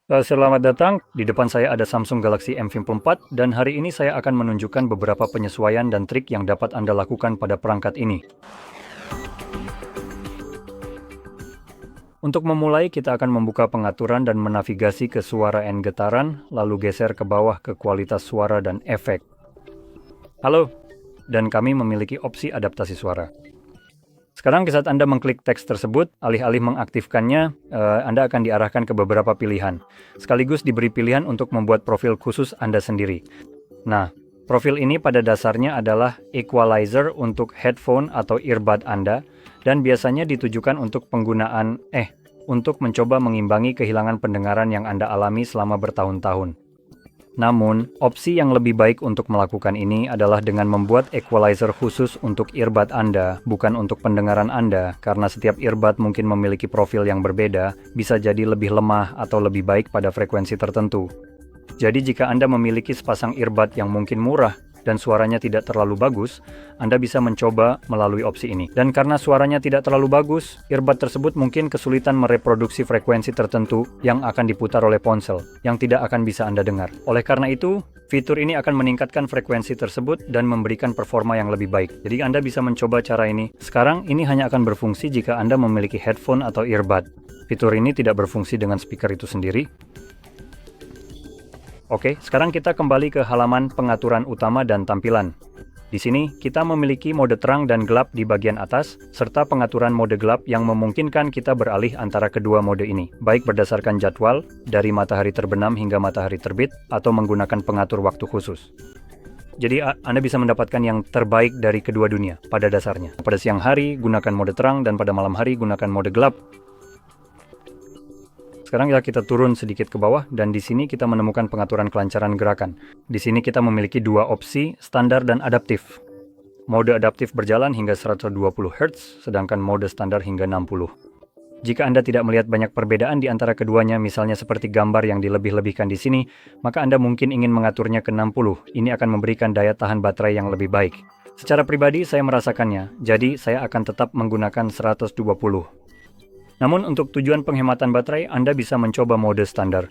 Selamat datang, di depan saya ada Samsung Galaxy M54 dan hari ini saya akan menunjukkan beberapa penyesuaian dan trik yang dapat Anda lakukan pada perangkat ini. Untuk memulai, kita akan membuka pengaturan dan menavigasi ke suara dan getaran, lalu geser ke bawah ke kualitas suara dan efek. Halo, dan kami memiliki opsi adaptasi suara. Sekarang saat Anda mengklik teks tersebut, alih-alih mengaktifkannya, Anda akan diarahkan ke beberapa pilihan. Sekaligus diberi pilihan untuk membuat profil khusus Anda sendiri. Nah, profil ini pada dasarnya adalah equalizer untuk headphone atau earbud Anda, dan biasanya ditujukan untuk penggunaan, untuk mencoba mengimbangi kehilangan pendengaran yang Anda alami selama bertahun-tahun. Namun, opsi yang lebih baik untuk melakukan ini adalah dengan membuat equalizer khusus untuk earbud Anda, bukan untuk pendengaran Anda, karena setiap earbud mungkin memiliki profil yang berbeda, bisa jadi lebih lemah atau lebih baik pada frekuensi tertentu. Jadi jika Anda memiliki sepasang earbud yang mungkin murah, dan suaranya tidak terlalu bagus, Anda bisa mencoba melalui opsi ini. Dan karena suaranya tidak terlalu bagus, earbud tersebut mungkin kesulitan mereproduksi frekuensi tertentu yang akan diputar oleh ponsel, yang tidak akan bisa Anda dengar. Oleh karena itu, fitur ini akan meningkatkan frekuensi tersebut dan memberikan performa yang lebih baik. Jadi Anda bisa mencoba cara ini. Sekarang ini hanya akan berfungsi jika Anda memiliki headphone atau earbud. Fitur ini tidak berfungsi dengan speaker itu sendiri. Oke, sekarang kita kembali ke halaman pengaturan utama dan tampilan. Di sini, kita memiliki mode terang dan gelap di bagian atas, serta pengaturan mode gelap yang memungkinkan kita beralih antara kedua mode ini, baik berdasarkan jadwal, dari matahari terbenam hingga matahari terbit, atau menggunakan pengatur waktu khusus. Jadi, Anda bisa mendapatkan yang terbaik dari kedua dunia, pada dasarnya. Pada siang hari, gunakan mode terang, dan pada malam hari, gunakan mode gelap. Sekarang kita turun sedikit ke bawah dan di sini kita menemukan pengaturan kelancaran gerakan. Di sini kita memiliki dua opsi, standar dan adaptif. Mode adaptif berjalan hingga 120 Hz, sedangkan mode standar hingga 60. Jika Anda tidak melihat banyak perbedaan di antara keduanya, misalnya seperti gambar yang dilebih-lebihkan di sini, maka Anda mungkin ingin mengaturnya ke 60. Ini akan memberikan daya tahan baterai yang lebih baik. Secara pribadi saya merasakannya, jadi saya akan tetap menggunakan 120. Namun untuk tujuan penghematan baterai, Anda bisa mencoba mode standar.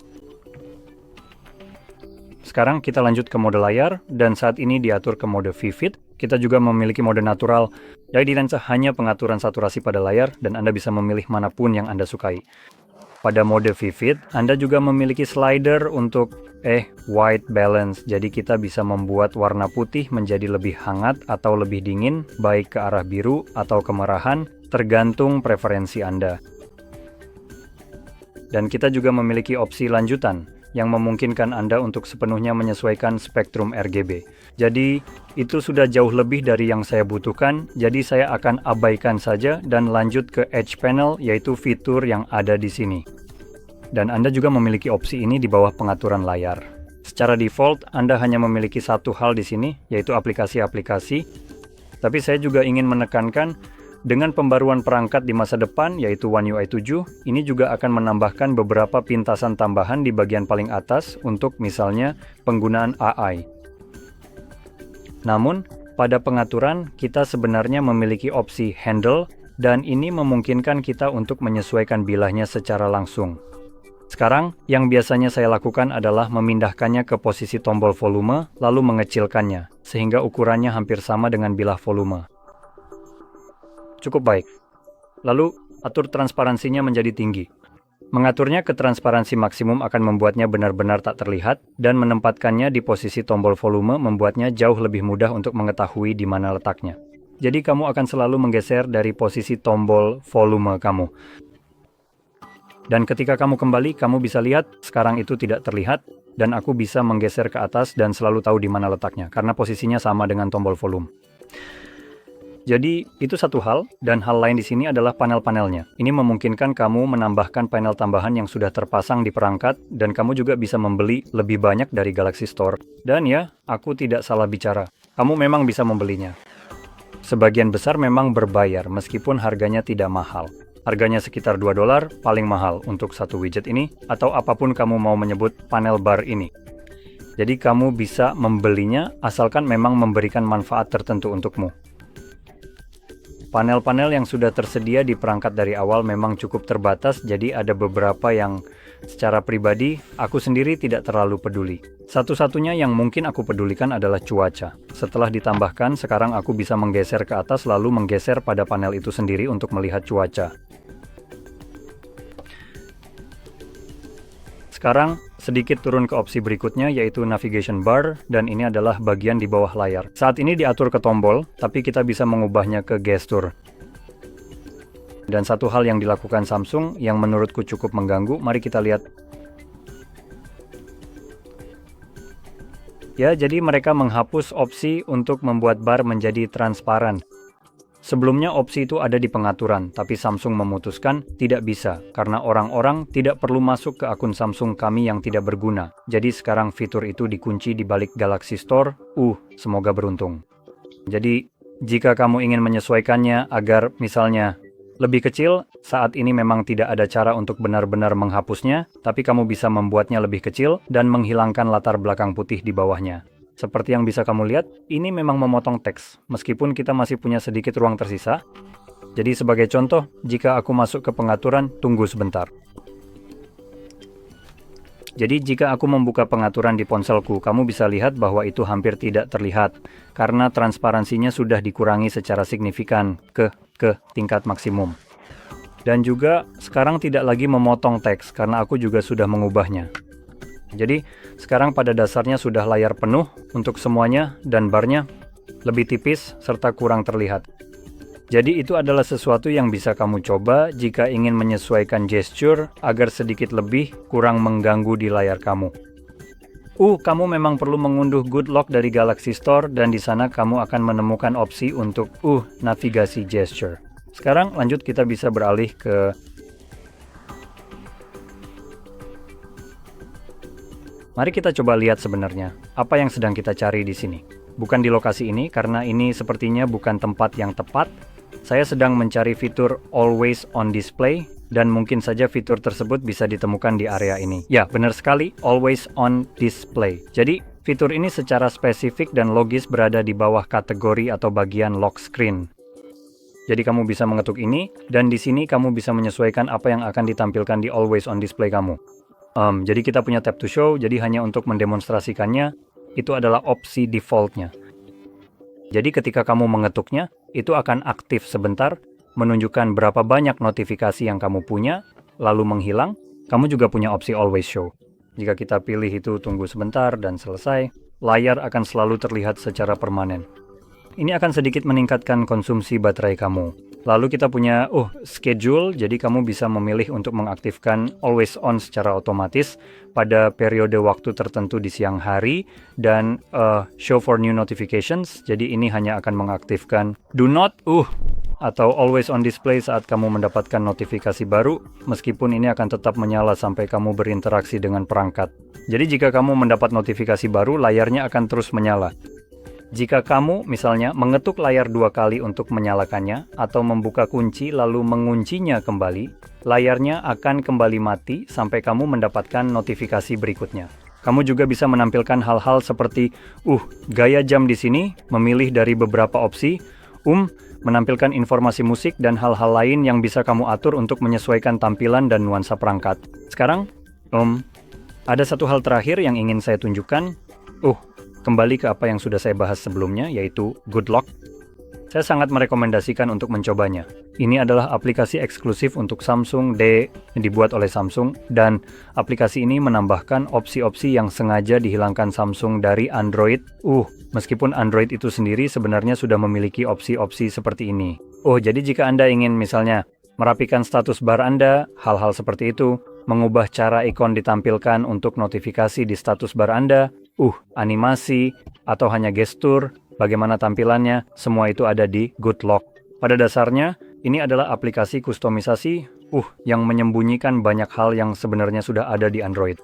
Sekarang kita lanjut ke mode layar, dan saat ini diatur ke mode vivid. Kita juga memiliki mode natural, jadi hanya pengaturan saturasi pada layar, dan Anda bisa memilih manapun yang Anda sukai. Pada mode vivid, Anda juga memiliki slider untuk white balance, jadi kita bisa membuat warna putih menjadi lebih hangat atau lebih dingin, baik ke arah biru atau kemerahan, tergantung preferensi Anda. Dan kita juga memiliki opsi lanjutan yang memungkinkan Anda untuk sepenuhnya menyesuaikan spektrum RGB. Jadi, itu sudah jauh lebih dari yang saya butuhkan, jadi saya akan abaikan saja dan lanjut ke Edge Panel, yaitu fitur yang ada di sini. Dan Anda juga memiliki opsi ini di bawah pengaturan layar. Secara default, Anda hanya memiliki satu hal di sini, yaitu aplikasi-aplikasi. Tapi saya juga ingin menekankan, dengan pembaruan perangkat di masa depan, yaitu One UI 7, ini juga akan menambahkan beberapa pintasan tambahan di bagian paling atas untuk misalnya penggunaan AI. Namun, pada pengaturan, kita sebenarnya memiliki opsi Handle, dan ini memungkinkan kita untuk menyesuaikan bilahnya secara langsung. Sekarang, yang biasanya saya lakukan adalah memindahkannya ke posisi tombol volume, lalu mengecilkannya, sehingga ukurannya hampir sama dengan bilah volume. Cukup baik. Lalu, atur transparansinya menjadi tinggi. Mengaturnya ke transparansi maksimum akan membuatnya benar-benar tak terlihat, dan menempatkannya di posisi tombol volume membuatnya jauh lebih mudah untuk mengetahui di mana letaknya. Jadi kamu akan selalu menggeser dari posisi tombol volume kamu. Dan ketika kamu kembali, kamu bisa lihat sekarang itu tidak terlihat, dan aku bisa menggeser ke atas dan selalu tahu di mana letaknya, karena posisinya sama dengan tombol volume. Jadi, itu satu hal, dan hal lain di sini adalah panel-panelnya. Ini memungkinkan kamu menambahkan panel tambahan yang sudah terpasang di perangkat, dan kamu juga bisa membeli lebih banyak dari Galaxy Store. Dan ya, aku tidak salah bicara. Kamu memang bisa membelinya. Sebagian besar memang berbayar, meskipun harganya tidak mahal. Harganya sekitar $2 paling mahal untuk satu widget ini, atau apapun kamu mau menyebut panel bar ini. Jadi kamu bisa membelinya, asalkan memang memberikan manfaat tertentu untukmu. Panel-panel yang sudah tersedia di perangkat dari awal memang cukup terbatas, jadi ada beberapa yang secara pribadi aku sendiri tidak terlalu peduli. Satu-satunya yang mungkin aku pedulikan adalah cuaca. Setelah ditambahkan, sekarang aku bisa menggeser ke atas lalu menggeser pada panel itu sendiri untuk melihat cuaca. Sekarang, sedikit turun ke opsi berikutnya yaitu navigation bar, dan ini adalah bagian di bawah layar. Saat ini diatur ke tombol, tapi kita bisa mengubahnya ke gestur. Dan satu hal yang dilakukan Samsung yang menurutku cukup mengganggu, mari kita lihat. Ya, jadi mereka menghapus opsi untuk membuat bar menjadi transparan. Sebelumnya opsi itu ada di pengaturan, tapi Samsung memutuskan tidak bisa, karena orang-orang tidak perlu masuk ke akun Samsung kami yang tidak berguna. Jadi sekarang fitur itu dikunci di balik Galaxy Store. Semoga beruntung. Jadi, jika kamu ingin menyesuaikannya agar misalnya lebih kecil, saat ini memang tidak ada cara untuk benar-benar menghapusnya, tapi kamu bisa membuatnya lebih kecil dan menghilangkan latar belakang putih di bawahnya. Seperti yang bisa kamu lihat, ini memang memotong teks, meskipun kita masih punya sedikit ruang tersisa. Jadi sebagai contoh, jika aku masuk ke pengaturan, tunggu sebentar. Jadi jika aku membuka pengaturan di ponselku, kamu bisa lihat bahwa itu hampir tidak terlihat, karena transparansinya sudah dikurangi secara signifikan ke tingkat maksimum. Dan juga sekarang tidak lagi memotong teks, karena aku juga sudah mengubahnya. Jadi, sekarang pada dasarnya sudah layar penuh untuk semuanya dan barnya lebih tipis serta kurang terlihat. Jadi itu adalah sesuatu yang bisa kamu coba jika ingin menyesuaikan gesture agar sedikit lebih kurang mengganggu di layar kamu. Kamu memang perlu mengunduh Good Lock dari Galaxy Store dan di sana kamu akan menemukan opsi untuk navigasi gesture. Sekarang lanjut kita bisa beralih ke Mari kita coba lihat sebenarnya apa yang sedang kita cari di sini. Bukan di lokasi ini karena ini sepertinya bukan tempat yang tepat. Saya sedang mencari fitur Always on Display dan mungkin saja fitur tersebut bisa ditemukan di area ini. Ya, benar sekali, Always on Display. Jadi, fitur ini secara spesifik dan logis berada di bawah kategori atau bagian lock screen. Jadi kamu bisa mengetuk ini dan di sini kamu bisa menyesuaikan apa yang akan ditampilkan di Always on Display kamu. Jadi kita punya tab to show, jadi hanya untuk mendemonstrasikannya, itu adalah opsi defaultnya. Jadi ketika kamu mengetuknya, itu akan aktif sebentar, menunjukkan berapa banyak notifikasi yang kamu punya, lalu menghilang. Kamu juga punya opsi always show. Jika kita pilih itu tunggu sebentar dan selesai, layar akan selalu terlihat secara permanen. Ini akan sedikit meningkatkan konsumsi baterai kamu. Lalu kita punya schedule, jadi kamu bisa memilih untuk mengaktifkan always on secara otomatis pada periode waktu tertentu di siang hari dan show for new notifications, jadi ini hanya akan mengaktifkan do not atau always on display saat kamu mendapatkan notifikasi baru, meskipun ini akan tetap menyala sampai kamu berinteraksi dengan perangkat. Jadi jika kamu mendapat notifikasi baru, layarnya akan terus menyala. Jika kamu misalnya mengetuk layar 2 kali untuk menyalakannya atau membuka kunci lalu menguncinya kembali, layarnya akan kembali mati sampai kamu mendapatkan notifikasi berikutnya. Kamu juga bisa menampilkan hal-hal seperti gaya jam di sini, memilih dari beberapa opsi, menampilkan informasi musik dan hal-hal lain yang bisa kamu atur untuk menyesuaikan tampilan dan nuansa perangkat. Sekarang, ada satu hal terakhir yang ingin saya tunjukkan. Kembali ke apa yang sudah saya bahas sebelumnya, yaitu Good Lock. Saya sangat merekomendasikan untuk mencobanya. Ini adalah aplikasi eksklusif untuk Samsung yang dibuat oleh Samsung, dan aplikasi ini menambahkan opsi-opsi yang sengaja dihilangkan Samsung dari Android. Meskipun Android itu sendiri sebenarnya sudah memiliki opsi-opsi seperti ini. Jadi jika Anda ingin misalnya merapikan status bar Anda, hal-hal seperti itu, mengubah cara ikon ditampilkan untuk notifikasi di status bar Anda, animasi, atau hanya gestur, bagaimana tampilannya, semua itu ada di Good Lock. Pada dasarnya, ini adalah aplikasi kustomisasi yang menyembunyikan banyak hal yang sebenarnya sudah ada di Android.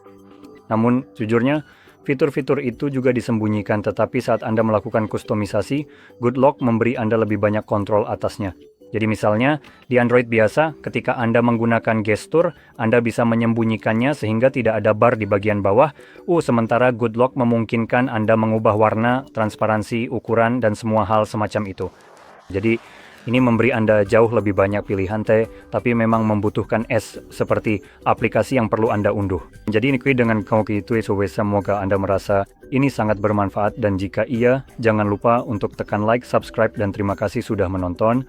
Namun, jujurnya, fitur-fitur itu juga disembunyikan, tetapi saat Anda melakukan kustomisasi, Good Lock memberi Anda lebih banyak kontrol atasnya. Jadi misalnya, di Android biasa, ketika Anda menggunakan gestur, Anda bisa menyembunyikannya sehingga tidak ada bar di bagian bawah. Sementara Good Lock memungkinkan Anda mengubah warna, transparansi, ukuran, dan semua hal semacam itu. Jadi, Ini memberi Anda jauh lebih banyak pilihan teh, tapi memang membutuhkan seperti aplikasi yang perlu Anda unduh. Jadi ini dengan Koki itu semoga Anda merasa ini sangat bermanfaat, dan jika iya, jangan lupa untuk tekan like, subscribe, dan terima kasih sudah menonton.